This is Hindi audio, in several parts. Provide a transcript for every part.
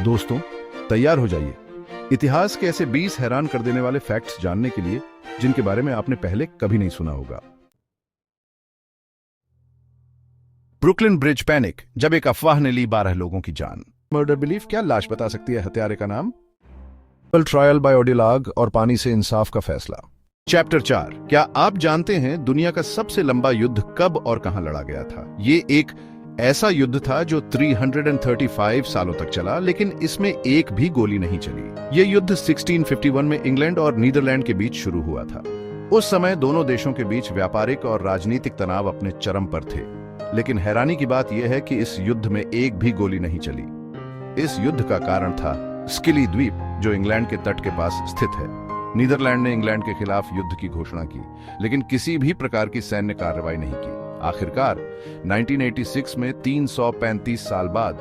दोस्तों, तैयार हो जाइए इतिहास के ऐसे 20 हैरान कर देने वाले फैक्ट्स जानने के लिए जिनके बारे में आपने पहले कभी नहीं सुना होगा। ब्रुकलिन ब्रिज पैनिक, जब एक अफवाह ने ली 12 लोगों की जान। मर्डर बिलीफ, क्या लाश बता सकती है हत्यारे का नाम? ट्रायल बाय ऑडिलाग और पानी से इंसाफ का फैसला। चैप्टर 4, क्या आप जानते हैं दुनिया का सबसे लंबा युद्ध कब और कहां लड़ा गया था? ये एक ऐसा युद्ध था जो 335 सालों तक चला, लेकिन इसमें एक भी गोली नहीं चली। यह युद्ध 1651 में इंग्लैंड और नीदरलैंड के बीच शुरू हुआ था। उस समय दोनों देशों के बीच व्यापारिक और राजनीतिक तनाव अपने चरम पर थे, लेकिन हैरानी की बात यह है कि इस युद्ध में एक भी गोली नहीं चली। इस युद्ध का कारण था स्किली द्वीप, जो इंग्लैंड के तट के पास स्थित है। नीदरलैंड ने इंग्लैंड के खिलाफ युद्ध की घोषणा की, लेकिन किसी भी प्रकार की सैन्य कार्रवाई नहीं की। आखिरकार 1986 में 335 साल बाद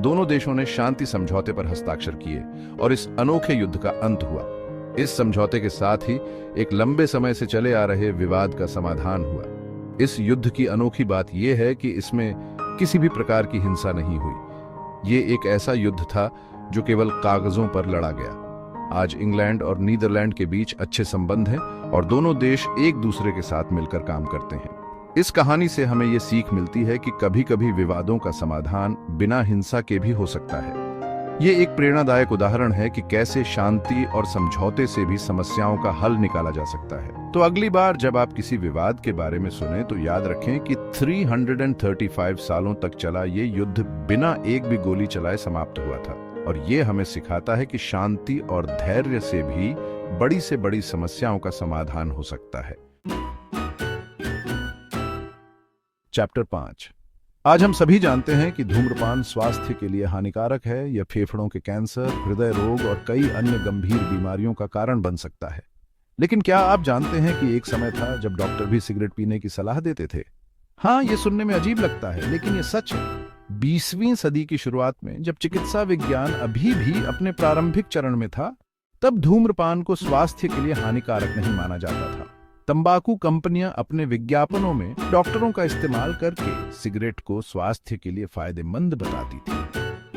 दोनों देशों ने शांति समझौते पर हस्ताक्षर किए और इस अनोखे युद्ध का अंत हुआ। इस समझौते के साथ ही एक लंबे समय से चले आ रहे विवाद का समाधान हुआ। इस युद्ध की अनोखी बात यह है कि इसमें किसी भी प्रकार की हिंसा नहीं हुई। ये एक ऐसा युद्ध था जो केवल कागजों पर लड़ा गया। आज इंग्लैंड और नीदरलैंड के बीच अच्छे संबंध हैं और दोनों देश एक दूसरे के साथ मिलकर काम करते हैं। इस कहानी से हमें यह सीख मिलती है कि कभी-कभी विवादों का समाधान बिना हिंसा के भी हो सकता है। ये एक प्रेरणादायक उदाहरण है कि कैसे शांति और समझौते से भी समस्याओं का हल निकाला जा सकता है। तो अगली बार जब आप किसी विवाद के बारे में सुने तो याद रखें कि 335 सालों तक चला ये युद्ध बिना एक भी गोली चलाए समाप्त हुआ था, और ये हमें सिखाता है कि शांति और धैर्य से भी बड़ी से बड़ी समस्याओं का समाधान हो सकता है। चैप्टर 5, आज हम सभी जानते हैं कि धूम्रपान स्वास्थ्य के लिए हानिकारक है। यह फेफड़ों के कैंसर, हृदय रोग और कई अन्य गंभीर बीमारियों का कारण बन सकता है। लेकिन क्या आप जानते हैं कि एक समय था जब डॉक्टर भी सिगरेट पीने की सलाह देते थे? हाँ, ये सुनने में अजीब लगता है, लेकिन ये सच है। 20वीं सदी की शुरुआत में जब चिकित्सा विज्ञान अभी भी अपने प्रारंभिक चरण में था, तब धूम्रपान को स्वास्थ्य के लिए हानिकारक नहीं माना जाता था। तंबाकू कंपनियां अपने विज्ञापनों में डॉक्टरों का इस्तेमाल करके सिगरेट को स्वास्थ्य के लिए फायदेमंद बताती थी।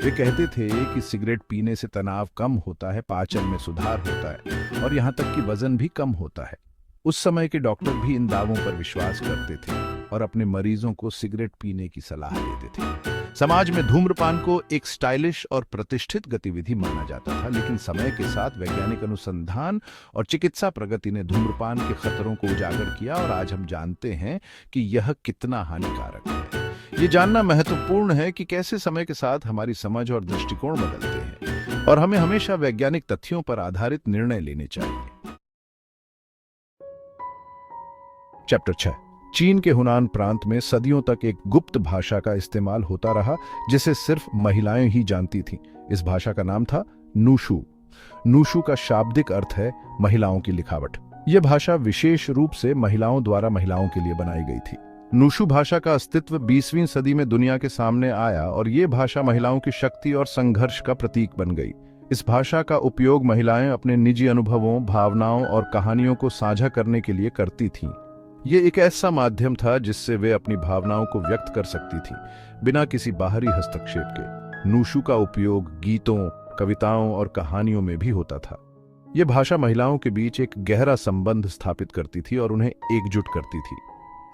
वे कहते थे कि सिगरेट पीने से तनाव कम होता है, पाचन में सुधार होता है और यहाँ तक कि वजन भी कम होता है। उस समय के डॉक्टर भी इन दावों पर विश्वास करते थे और अपने मरीजों को सिगरेट पीने की सलाह देते थे। समाज में धूम्रपान को एक स्टाइलिश और प्रतिष्ठित गतिविधि माना जाता था, लेकिन समय के साथ वैज्ञानिक अनुसंधान और चिकित्सा प्रगति ने धूम्रपान के खतरों को उजागर किया और आज हम जानते हैं कि यह कितना हानिकारक है। ये जानना महत्वपूर्ण है कि कैसे समय के साथ हमारी समझ और दृष्टिकोण बदलते हैं और हमें हमेशा वैज्ञानिक तथ्यों पर आधारित निर्णय लेने चाहिए। चैप्टर 6, चीन के हुनान प्रांत में सदियों तक एक गुप्त भाषा का इस्तेमाल होता रहा जिसे सिर्फ महिलाएं ही जानती थीं। इस भाषा का नाम था नूशू। नूशू का शाब्दिक अर्थ है महिलाओं की लिखावट। यह भाषा विशेष रूप से महिलाओं द्वारा महिलाओं के लिए बनाई गई थी। नूशू भाषा का अस्तित्व 20वीं सदी में दुनिया के सामने आया और ये भाषा महिलाओं की शक्ति और संघर्ष का प्रतीक बन गई। इस भाषा का उपयोग महिलाएं अपने निजी अनुभवों, भावनाओं और कहानियों को साझा करने के लिए करती थीं। ये एक ऐसा माध्यम था जिससे वे अपनी भावनाओं को व्यक्त कर सकती थीं, बिना किसी बाहरी हस्तक्षेप के। नूशू का उपयोग गीतों, कविताओं और कहानियों में भी होता था। यह भाषा महिलाओं के बीच एक गहरा संबंध स्थापित करती थी और उन्हें एकजुट करती थी।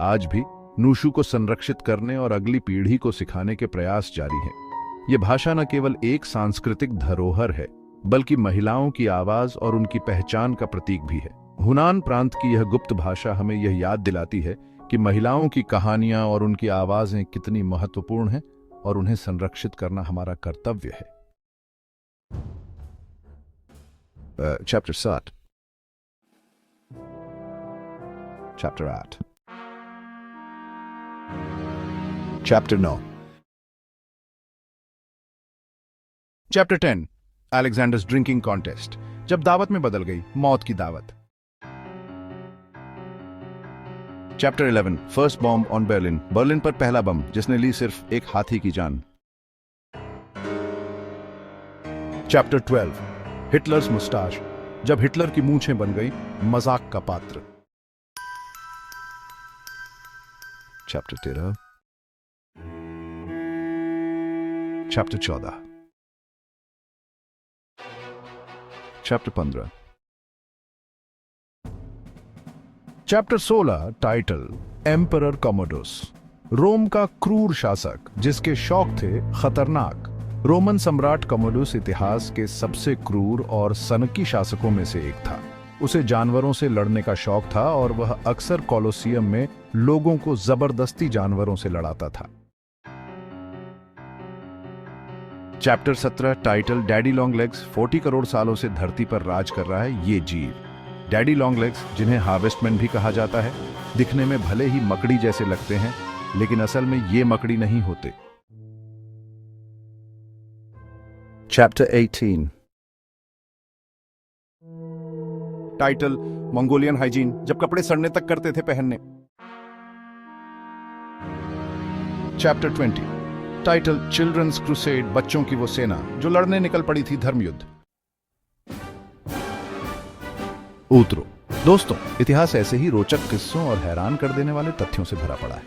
आज भी नूशू को संरक्षित करने और अगली पीढ़ी को सिखाने के प्रयास जारी हैं। यह भाषा न केवल एक सांस्कृतिक धरोहर है, बल्कि महिलाओं की आवाज और उनकी पहचान का प्रतीक भी है। हुनान प्रांत की यह गुप्त भाषा हमें यह याद दिलाती है कि महिलाओं की कहानियां और उनकी आवाजें कितनी महत्वपूर्ण हैं और उन्हें संरक्षित करना हमारा कर्तव्य है। Chapter 7, chapter 8, chapter 9, chapter 10, Alexander's drinking contest, जब दावत में बदल गई मौत की दावत। Chapter 11, first bomb on Berlin, Berlin पर पहला बम जिसने ली सिर्फ एक हाथी की जान। चैप्टर 12, हिटलर्स मुस्टाश, जब हिटलर की मूंछें बन गई मजाक का पात्र। Chapter 13, chapter 14, chapter 15। Chapter 16 title emperor Commodus. Rome का क्रूर शासक जिसके शौक थे खतरनाक। रोमन सम्राट कॉमोडोस इतिहास के सबसे क्रूर और सनकी शासकों में से एक था। उसे जानवरों से लड़ने का शौक था और वह अक्सर कोलोसियम में लोगों को जबरदस्ती जानवरों से लड़ाता था। Chapter 17 title daddy long legs. 40 crore सालों से धरती पर राज कर रहा है ये जीव। डैडी लॉन्ग लेग्स, जिन्हें हार्वेस्टमैन भी कहा जाता है, दिखने में भले ही मकड़ी जैसे लगते हैं, लेकिन असल में ये मकड़ी नहीं होते। Chapter 18 title Mongolian hygiene. जब कपड़े सड़ने तक करते थे पहनने। Chapter 20 title children's crusade. बच्चों की वो सेना जो लड़ने निकल पड़ी थी धर्मयुद्ध। उत्तरों। दोस्तों, इतिहास ऐसे ही रोचक किस्सों और हैरान कर देने वाले तथ्यों से भरा पड़ा है।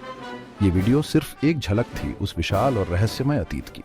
ये वीडियो सिर्फ एक झलक थी उस विशाल और रहस्यमय अतीत की।